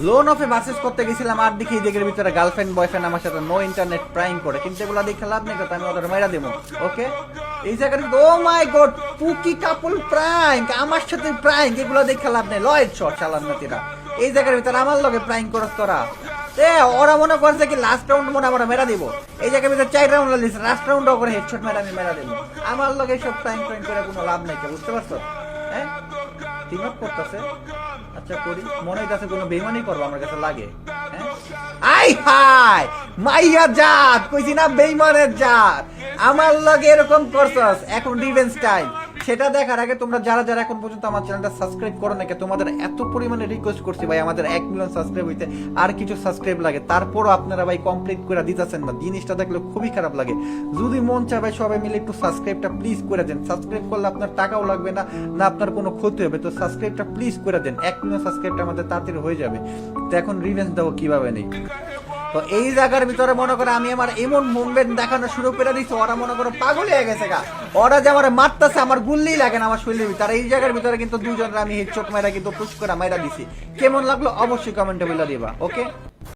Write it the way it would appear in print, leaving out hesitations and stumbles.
Loan অফে versus করতে গেছিলাম আর দেখি দিকের ভিতরে গার্লফ্রেন্ড বয়ফ্রেন্ড আমার সাথে নো ইন্টারনেট প্রাইং করে, কিন্তু এগুলো দেখে লাভ নেই, আমি ওদের মেরা দেবো। ওকে, এই জায়গায় ও মাই গড, পুকি কাপল প্রাইং আমার সাথে প্রাইং, এগুলো দেখে লাভ নেই, লয়েড শট চালান নাতিরা। এই জায়গার ভিতরে আমার লগে প্রাইং করস তোরা। ওরা মনে করছে কি লাস্ট রাউন্ড মনে আমরা মেরা দিব। এই জায়গার ভিতরে 4 রাউন্ড দিচ্ছে, লাস্ট রাউন্ড করে হেডশট মেরা আমি মেরা দেবো। আমার লগে সব প্রাইং করে কোনো লাভ নাই, বুঝতে পারছো? হ্যাঁ, টিম আপ করতেছে, আচ্ছা করি, মনে হইতাছে কোনো বেইমানি করবো আমার কাছে লাগে। হ্যাঁ, আই হাই মাইয়া জাত, কইছি না বেইমানের জাত, আমার লগে এরকম করছস, এখন রিভেঞ্জ টাইম। সেটা দেখার আগে তোমরা যারা যারা এখন পর্যন্ত আমার চ্যানেলটা সাবস্ক্রাইব করো না, তোমাদের এত পরিমাণে রিকোয়েস্ট করছি ভাই, আমাদের 1 মিলিয়ন সাবস্ক্রাইব হইতে আর কিছু সাবস্ক্রাইব লাগে, তারপরও আপনারা ভাই কমপ্লিট করে দিতেছেন না, জিনিসটা দেখলে খুবই খারাপ লাগে। যদি মন চায় ভাই সবাই মিলে একটু সাবস্ক্রাইবটা প্লিজ করে দেন। সাবস্ক্রাইব করলে আপনার টাকাও লাগবে না, না আপনার কোনো ক্ষতি হবে, তো সাবস্ক্রাইবটা প্লিজ করে দেন। 1 মিলিয়ন সাবস্ক্রাইবটা আমাদের তাড়াতাড়ি হয়ে যাবে। তো এখন রিভেঞ্জ দেবো কিভাবে নেই। তো এই জায়গার ভিতরে মনে করো আমি আমার এমন মুভমেন্ট দেখানো শুরু করে দিচ্ছি, ওরা মনে করো পাগল হয়ে গেছে গা, ওরা যে আমার মারতেছে, আমার গুল্লি লাগে না আমার শরীরের ভিতরে। এই জায়গার ভিতরে কিন্তু দুজনের আমি হেডশট মাইরা কিন্তু পুশ করে মাইরা দিছি। কেমন লাগলো অবশ্যই কমেন্টে বলে দিবা। ওকে।